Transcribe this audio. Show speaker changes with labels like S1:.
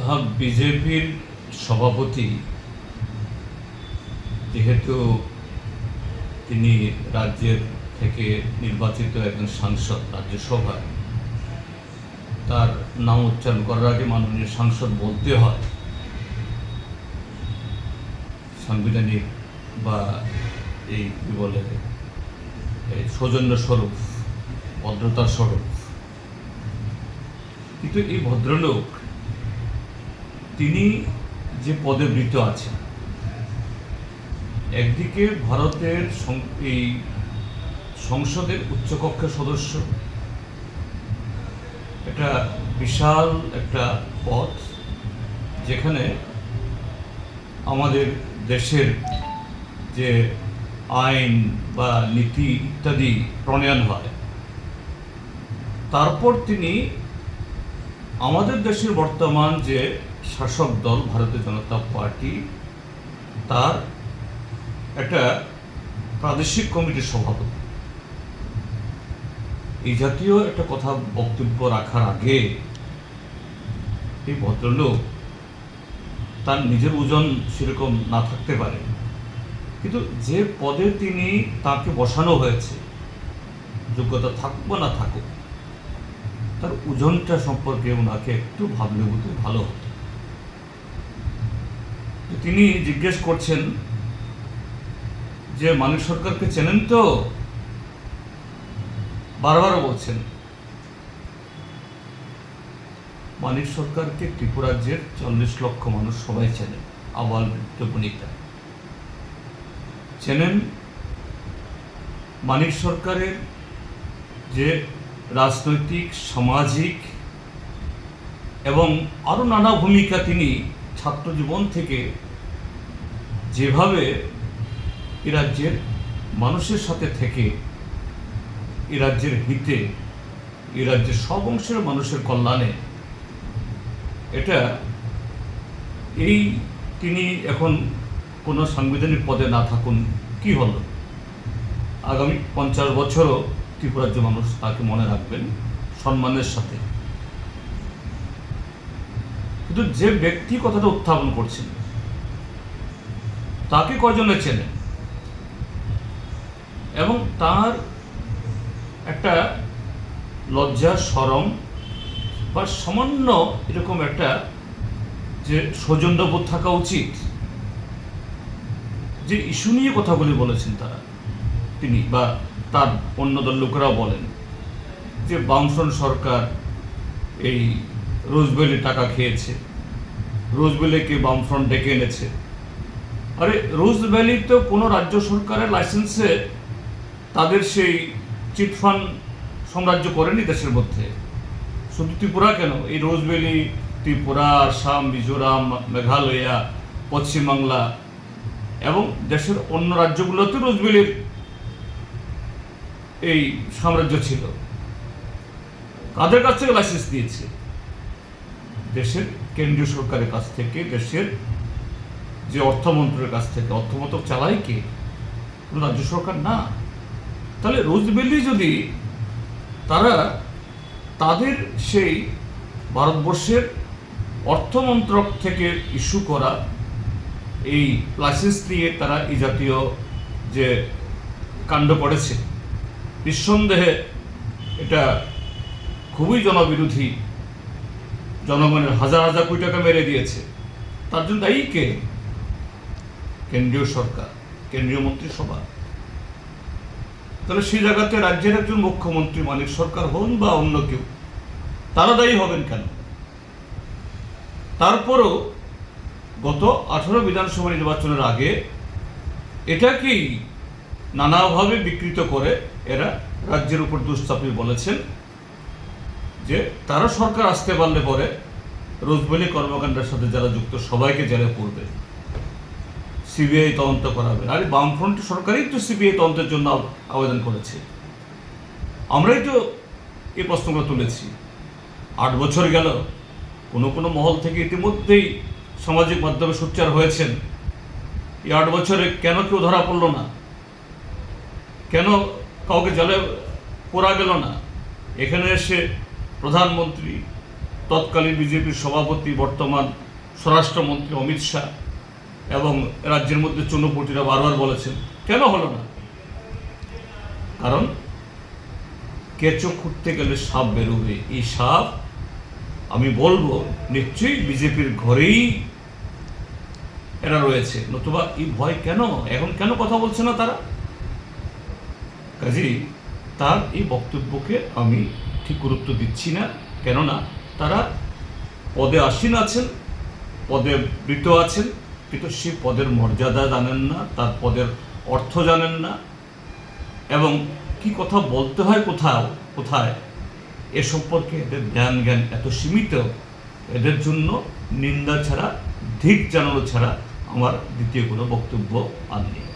S1: হ্যাঁ, বিজেপির সভাপতি যেহেতু তিনি রাজ্যের থেকে নির্বাচিত একজন সাংসদ রাজ্যসভায়, তার নাম উচ্চারণ করার আগে মাননীয় সাংসদ বলতে হয় সাংবিধানিক বা এই কী বলে এই সৌজন্য স্বরূপ, ভদ্রতার স্বরূপ। কিন্তু এই ভদ্রলোক তিনি যে পদে বৃত আছেন, একদিকে ভারতের এই সংসদের উচ্চকক্ষের সদস্য, এটা বিশাল একটা পদ যেখানে আমাদের দেশের যে আইন বা নীতি ইত্যাদি প্রণয়ন হয়। তারপর তিনি আমাদের দেশের বর্তমান যে শাসক দল ভারতীয় জনতা পার্টি, তার একটা প্রাদেশিক কমিটির সভাপতি। এই জাতীয় একটা কথা বক্তব্য রাখার আগে এই ভদ্রলোক, তার নিজের ওজন সেরকম না থাকতে পারে, কিন্তু যে পদে তিনি তাকে বসানো হয়েছে, যোগ্যতা থাকুক বা না থাকুক, তার ওজনটা সম্পর্কে ওনাকে একটু ভাবলে বোধ ভালো হতো। তিনি জিজ্ঞেস করছেন যে মানিক সরকারকে চেনেন তো? বারবার বলছেন। মানিক সরকারকে ত্রিপুরাজ্যের 40 লক্ষ মানুষ সবাই চেনেন, আবাল বৃদ্ধ বনিতা চেনেন। মানিক সরকারের যে রাজনৈতিক, সামাজিক এবং আরও নানা ভূমিকা, তিনি ছাত্র জীবন থেকে যেভাবে এ রাজ্যের মানুষের সাথে থেকে এ রাজ্যের হিতে, এ রাজ্যের সব অংশের মানুষের কল্যাণে, এটা এই তিনি এখন কোনো সাংবিধানিক পদে না থাকুন কি হলো, আগামী 50 বছরও ত্রিপুরাজ্য মানুষ তাকে মনে রাখবেন সম্মানের সাথে। কিন্তু যে ব্যক্তি কথাটা উত্থাপন করছেন, তাকে কজনে চেনে এবং তার একটা লজ্জা, শরম বা সামান্য এরকম একটা যে সৌজন্যবোধ থাকা উচিত। যে ইস্যু নিয়ে কথাগুলি বলেছেন তিনি বা তার অন্য দল লোকেরাও বলেন যে বামফ্রন্ট সরকার এই রোজবেলি টাকা খেয়েছে, রোজবেলিকে বামফ্রন্ট ডেকে এনেছে। আরে রোজভ্যালি তো কোনো রাজ্য সরকারের লাইসেন্সে তাদের সেই চিটফান্ড সাম্রাজ্য করেনি দেশের মধ্যে। শুধু ত্রিপুরা কেন, এই রোজভ্যালি ত্রিপুরা, আসাম, মিজোরাম, মেঘালয়া, পশ্চিমবাংলা এবং দেশের অন্য রাজ্যগুলোতে রোজভ্যালির এই সাম্রাজ্য ছিল। কাদের কাছ থেকে লাইসেন্স দিয়েছে? দেশের কেন্দ্রীয় সরকারের কাছ থেকে, দেশের যে অর্থমন্ত্রীর কাছ থেকে। অর্থমন্ত্রক চালায় কে? রাজ্য সরকার না। তাহলে রোজভ্যালি যদি তারা তাদের সেই ভারতবর্ষের অর্থমন্ত্রক থেকে ইস্যু করা এই লাইসেন্স দিয়ে তারা এই জাতীয় যে কাণ্ড করেছে, নিঃসন্দেহে এটা খুবই জনবিরোধী, জনগণের হাজার হাজার কোটি টাকা মেরে দিয়েছে। তার জন্য দায়ী কে? কেন্দ্রীয় সরকার, কেন্দ্রীয় মন্ত্রিসভা। তাহলে সেই জায়গাতে রাজ্যের একজন মুখ্যমন্ত্রী মানিক সরকার হন বা অন্য কেউ, তারা দায়ী হবেন কেন? তারপরও গত 18 বিধানসভা নির্বাচনের আগে এটাকেই নানাভাবে বিকৃত করে এরা রাজ্যের উপর দোষ চাপিয়ে বলেছেন যে তারা সরকার আসতে পারলে পরে রোজভ্যালি কর্মকাণ্ডের সাথে যারা যুক্ত সবাইকে জেলে পড়বে, সিবিআই তদন্ত করাবে। আরে বামফ্রন্ট সরকারই তো সিবিআই তদন্তের জন্য আবেদন করেছে। আমরাই তো এই প্রশ্নগুলো তুলেছি। 8 বছর গেল, কোনো মহল থেকে ইতিমধ্যেই সামাজিক মাধ্যমে সোচ্চার হয়েছেন। এই 8 বছরে কেন কেউ ধরা পড়ল না? কেন কাউকে জেলে পোড়া গেল না? এখানে এসে প্রধানমন্ত্রী তৎকালীন বিজেপির সভাপতি বর্তমান স্বরাষ্ট্রমন্ত্রী অমিত শাহ এবং রাজ্যের মধ্যে চুনোপুটিরা বারবার বলেছেন, কেন হলো না? কারণ কেঁচো খুঁড়তে গেলে সাপ বেরোবে। এই সাপ আমি বলবো নিশ্চয়ই বিজেপির ঘরেই এরা রয়েছে, নতুবা এই ভয় কেন? এখন কেন কথা বলছে না তারা? কাজেই তার এই বক্তব্যকে আমি ঠিক গুরুত্ব দিচ্ছি না, কেননা তারা পদে আসীন আছেন, পদে বৃত আছেন, কিন্তু সে পদের মর্যাদা জানেন না, তার পদের অর্থ জানেন না, এবং কি কথা বলতে হয় কোথায় এ সম্পর্কে এদের জ্ঞান এত সীমিত। এদের জন্য নিন্দা ছাড়া, ধিক জানানো ছাড়া আমার দ্বিতীয় কোনো বক্তব্য আর নেই।